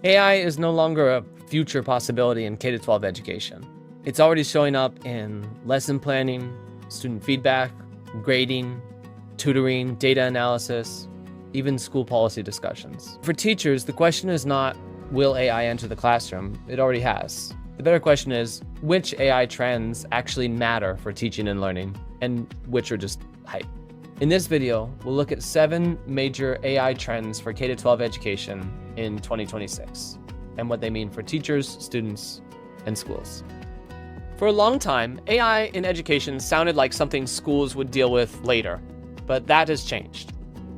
AI is no longer a future possibility in K-12 education. It's already showing up in lesson planning, student feedback, grading, tutoring, data analysis, even school policy discussions. For teachers, the question is not, will AI enter the classroom? It already has. The better question is, which AI trends actually matter for teaching and learning, and which are just hype? In this video, we'll look at 7 major AI trends for K-12 education in 2026, and what they mean for teachers, students, and schools. For a long time, AI in education sounded like something schools would deal with later, but that has changed.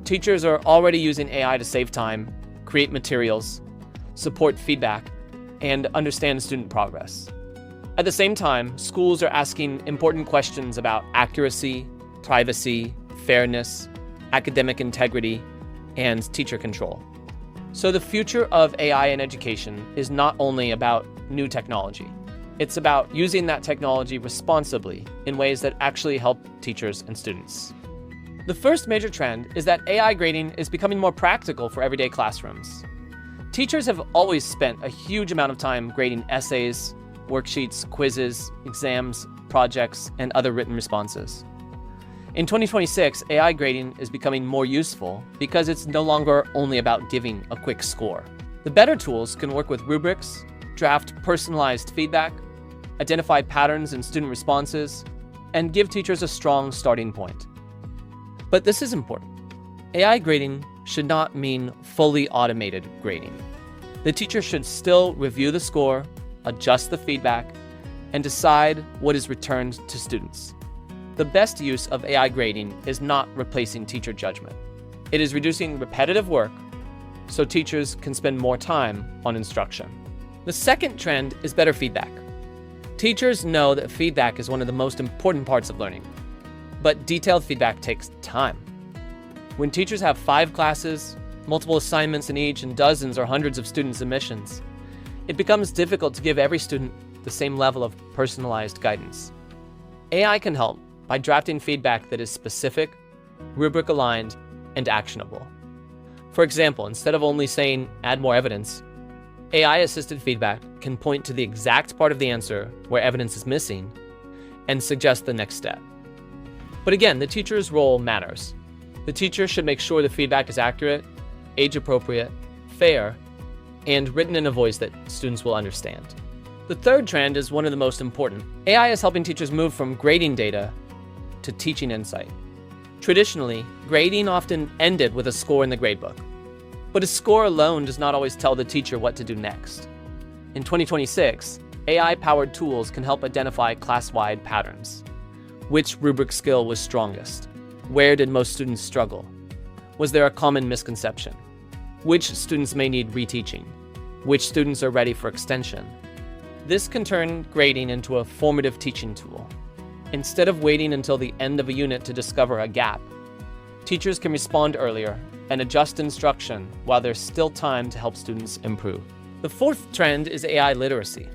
Teachers are already using AI to save time, create materials, support feedback, and understand student progress. At the same time, schools are asking important questions about accuracy, privacy, fairness, academic integrity, and teacher control. So the future of AI in education is not only about new technology. It's about using that technology responsibly in ways that actually help teachers and students. The first major trend is that AI grading is becoming more practical for everyday classrooms. Teachers have always spent a huge amount of time grading essays, worksheets, quizzes, exams, projects, and other written responses. In 2026, AI grading is becoming more useful because it's no longer only about giving a quick score. The better tools can work with rubrics, draft personalized feedback, identify patterns in student responses, and give teachers a strong starting point. But this is important. AI grading should not mean fully automated grading. The teacher should still review the score, adjust the feedback, and decide what is returned to students. The best use of AI grading is not replacing teacher judgment. It is reducing repetitive work so teachers can spend more time on instruction. The second trend is better feedback. Teachers know that feedback is one of the most important parts of learning, but detailed feedback takes time. When teachers have 5 classes, multiple assignments in each, and dozens or hundreds of student submissions, it becomes difficult to give every student the same level of personalized guidance. AI can help by drafting feedback that is specific, rubric-aligned, and actionable. For example, instead of only saying, add more evidence, AI-assisted feedback can point to the exact part of the answer where evidence is missing and suggest the next step. But again, the teacher's role matters. The teacher should make sure the feedback is accurate, age-appropriate, fair, and written in a voice that students will understand. The third trend is one of the most important. AI is helping teachers move from grading data to teaching insight. Traditionally, grading often ended with a score in the gradebook. But a score alone does not always tell the teacher what to do next. In 2026, AI-powered tools can help identify class-wide patterns. Which rubric skill was strongest? Where did most students struggle? Was there a common misconception? Which students may need reteaching? Which students are ready for extension? This can turn grading into a formative teaching tool. Instead of waiting until the end of a unit to discover a gap, teachers can respond earlier and adjust instruction while there's still time to help students improve. The fourth trend is AI literacy.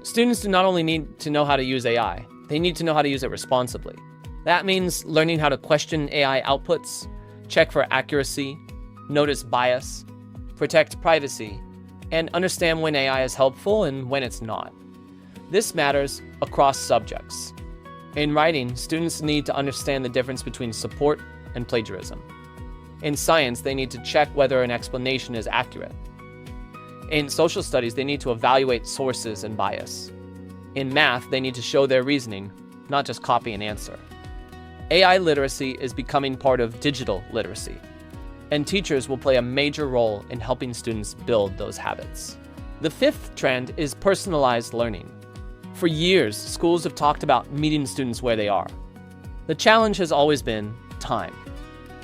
Students do not only need to know how to use AI, they need to know how to use it responsibly. That means learning how to question AI outputs, check for accuracy, notice bias, protect privacy, and understand when AI is helpful and when it's not. This matters across subjects. In writing, students need to understand the difference between support and plagiarism. In science, they need to check whether an explanation is accurate. In social studies, they need to evaluate sources and bias. In math, they need to show their reasoning, not just copy an answer. AI literacy is becoming part of digital literacy, and teachers will play a major role in helping students build those habits. The fifth trend is personalized learning. For years, schools have talked about meeting students where they are. The challenge has always been time.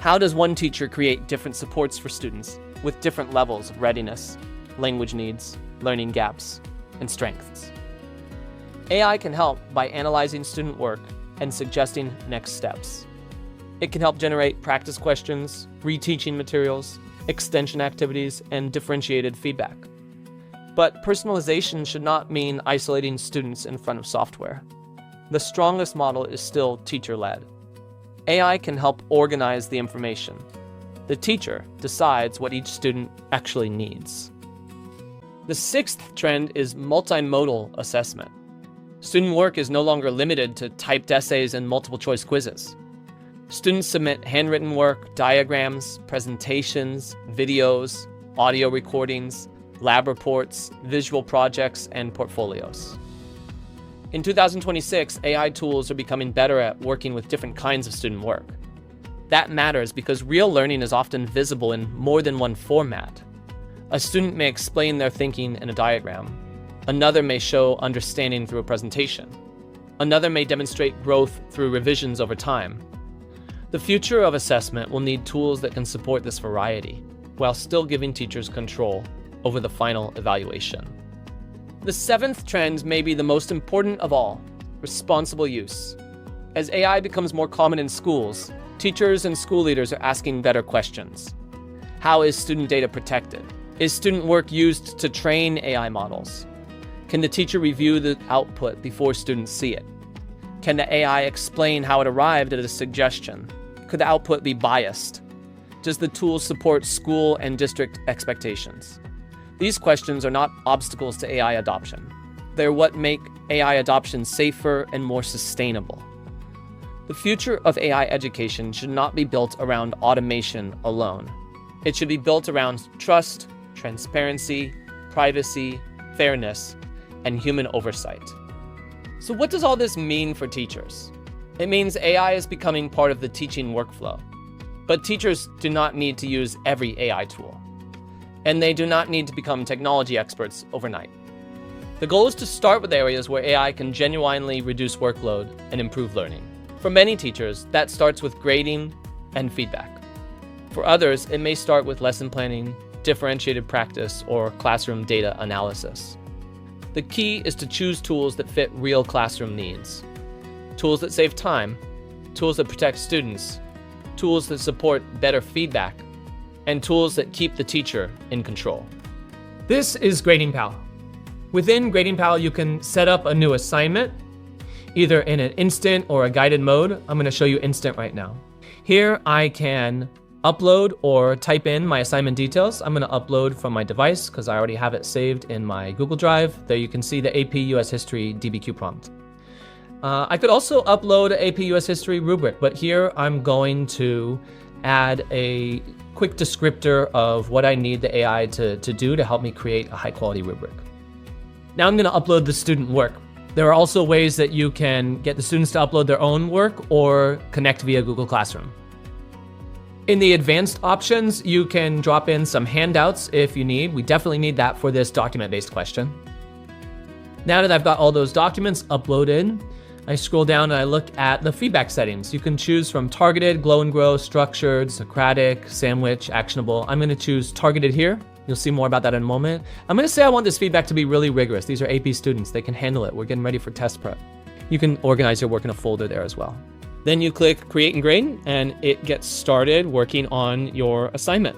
How does one teacher create different supports for students with different levels of readiness, language needs, learning gaps, and strengths? AI can help by analyzing student work and suggesting next steps. It can help generate practice questions, reteaching materials, extension activities, and differentiated feedback. But personalization should not mean isolating students in front of software. The strongest model is still teacher-led. AI can help organize the information. The teacher decides what each student actually needs. The sixth trend is multimodal assessment. Student work is no longer limited to typed essays and multiple choice quizzes. Students submit handwritten work, diagrams, presentations, videos, audio recordings, lab reports, visual projects, and portfolios. In 2026, AI tools are becoming better at working with different kinds of student work. That matters because real learning is often visible in more than one format. A student may explain their thinking in a diagram. Another may show understanding through a presentation. Another may demonstrate growth through revisions over time. The future of assessment will need tools that can support this variety, while still giving teachers control over the final evaluation. The seventh trend may be the most important of all: responsible use. As AI becomes more common in schools, teachers and school leaders are asking better questions. How is student data protected? Is student work used to train AI models? Can the teacher review the output before students see it? Can the AI explain how it arrived at a suggestion? Could the output be biased? Does the tool support school and district expectations? These questions are not obstacles to AI adoption. They're what make AI adoption safer and more sustainable. The future of AI education should not be built around automation alone. It should be built around trust, transparency, privacy, fairness, and human oversight. So what does all this mean for teachers? It means AI is becoming part of the teaching workflow. But teachers do not need to use every AI tool. And they do not need to become technology experts overnight. The goal is to start with areas where AI can genuinely reduce workload and improve learning. For many teachers, that starts with grading and feedback. For others, it may start with lesson planning, differentiated practice, or classroom data analysis. The key is to choose tools that fit real classroom needs. Tools that save time, tools that protect students, tools that support better feedback, and tools that keep the teacher in control. This is GradingPal. Within GradingPal, you can set up a new assignment, either in an instant or a guided mode. I'm going to show you instant right now. Here I can upload or type in my assignment details. I'm going to upload from my device because I already have it saved in my Google Drive. There you can see the AP US History DBQ prompt. I could also upload an AP US History rubric, but here I'm going to add a quick descriptor of what I need the AI to do to help me create a high quality rubric. Now I'm going to upload the student work. There are also ways that you can get the students to upload their own work or connect via Google Classroom. In the advanced options, you can drop in some handouts if you need. We definitely need that for this document-based question. Now that I've got all those documents uploaded, I scroll down and I look at the feedback settings. You can choose from targeted, glow and grow, structured, Socratic, sandwich, actionable. I'm going to choose targeted here. You'll see more about that in a moment. I'm going to say I want this feedback to be really rigorous. These are AP students. They can handle it. We're getting ready for test prep. You can organize your work in a folder there as well. Then you click Create and Grade, and it gets started working on your assignment.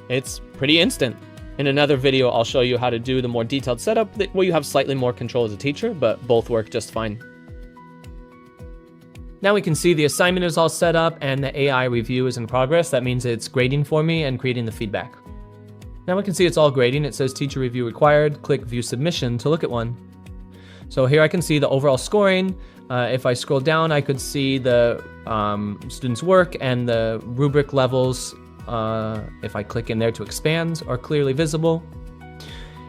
It's pretty instant. In another video, I'll show you how to do the more detailed setup where you have slightly more control as a teacher, but both work just fine. Now we can see the assignment is all set up and the AI review is in progress. That means it's grading for me and creating the feedback. Now we can see it's all grading. It says teacher review required. Click view submission to look at one. So here I can see the overall scoring. If I scroll down, I could see the students' work and the rubric levels. If I click in there to expand, are clearly visible.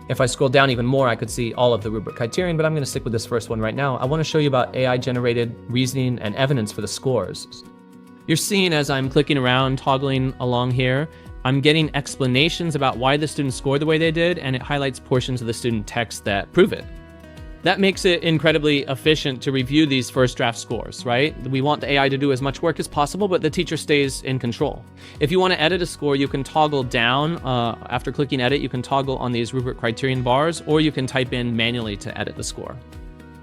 If I scroll down even more, I could see all of the rubric criterion, but I'm going to stick with this first one right now. I want to show you about AI-generated reasoning and evidence for the scores. You're seeing as I'm clicking around, toggling along here, I'm getting explanations about why the students scored the way they did, and it highlights portions of the student text that prove it. That makes it incredibly efficient to review these first draft scores, right? We want the AI to do as much work as possible, but the teacher stays in control. If you want to edit a score, you can toggle down. After clicking edit, you can toggle on these rubric criterion bars, or you can type in manually to edit the score.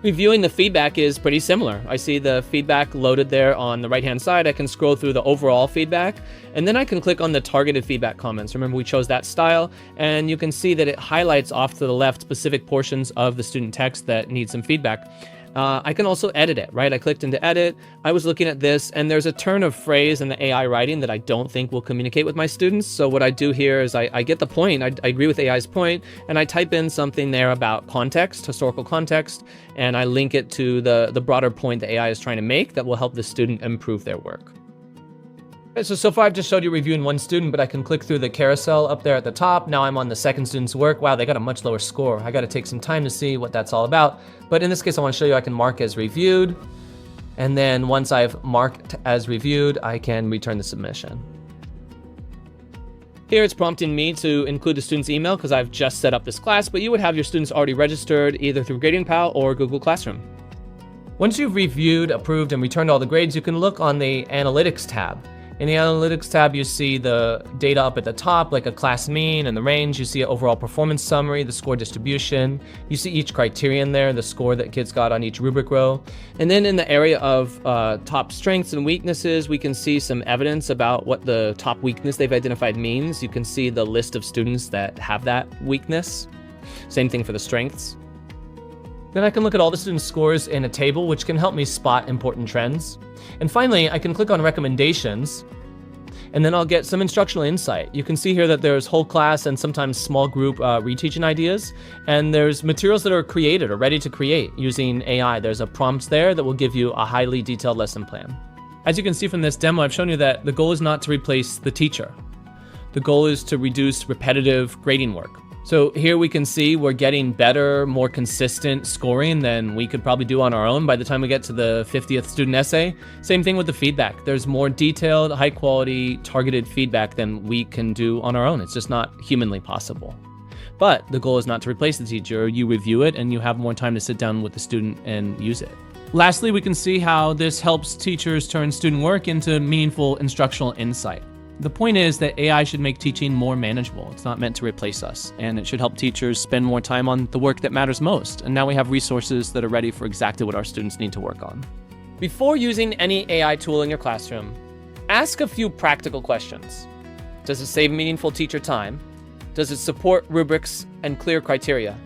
Reviewing the feedback is pretty similar. I see the feedback loaded there on the right-hand side. I can scroll through the overall feedback, and then I can click on the targeted feedback comments. Remember, we chose that style, and you can see that it highlights off to the left specific portions of the student text that need some feedback. I can also edit it, right? I clicked into edit. I was looking at this, and there's a turn of phrase in the AI writing that I don't think will communicate with my students. So what I do here is I get the point. I agree with AI's point, and I type in something there about context, historical context, and I link it to the broader point that AI is trying to make that will help the student improve their work. So far I've just showed you reviewing one student, but I can click through the carousel up there at the top. Now I'm on the second student's work. Wow, they got a much lower score. I got to take some time to see what that's all about. But in this case, I want to show you I can mark as reviewed. And then once I've marked as reviewed, I can return the submission. Here it's prompting me to include the student's email because I've just set up this class, but you would have your students already registered either through GradingPal or Google Classroom. Once you've reviewed, approved, and returned all the grades, you can look on the Analytics tab. In the Analytics tab, you see the data up at the top, like a class mean and the range. You see an overall performance summary, the score distribution. You see each criterion there, the score that kids got on each rubric row. And then in the area of top strengths and weaknesses, we can see some evidence about what the top weakness they've identified means. You can see the list of students that have that weakness. Same thing for the strengths. Then I can look at all the students' scores in a table, which can help me spot important trends. And finally, I can click on recommendations, and then I'll get some instructional insight. You can see here that there's whole class and sometimes small group reteaching ideas, and there's materials that are created or ready to create using AI. There's a prompt there that will give you a highly detailed lesson plan. As you can see from this demo, I've shown you that the goal is not to replace the teacher. The goal is to reduce repetitive grading work. So here we can see we're getting better, more consistent scoring than we could probably do on our own by the time we get to the 50th student essay. Same thing with the feedback. There's more detailed, high quality, targeted feedback than we can do on our own. It's just not humanly possible. But the goal is not to replace the teacher. You review it and you have more time to sit down with the student and use it. Lastly, we can see how this helps teachers turn student work into meaningful instructional insight. The point is that AI should make teaching more manageable. It's not meant to replace us, and it should help teachers spend more time on the work that matters most. And now we have resources that are ready for exactly what our students need to work on. Before using any AI tool in your classroom, ask a few practical questions. Does it save meaningful teacher time? Does it support rubrics and clear criteria?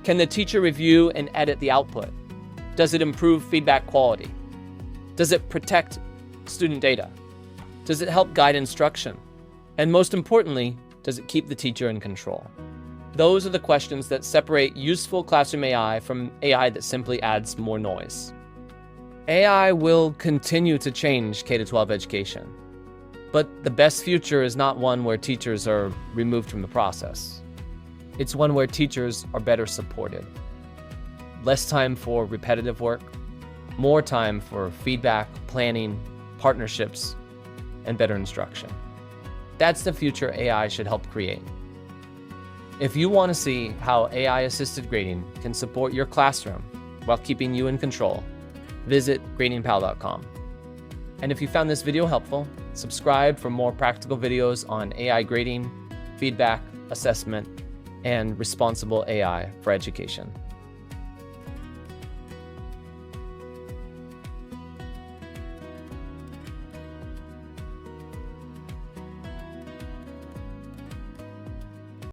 Can the teacher review and edit the output? Does it improve feedback quality? Does it protect student data? Does it help guide instruction? And most importantly, does it keep the teacher in control? Those are the questions that separate useful classroom AI from AI that simply adds more noise. AI will continue to change K-12 education, but the best future is not one where teachers are removed from the process. It's one where teachers are better supported. Less time for repetitive work, more time for feedback, planning, partnerships, and better instruction. That's the future AI should help create. If you want to see how AI-assisted grading can support your classroom while keeping you in control, visit gradingpal.com. And if you found this video helpful, subscribe for more practical videos on AI grading, feedback, assessment, and responsible AI for education.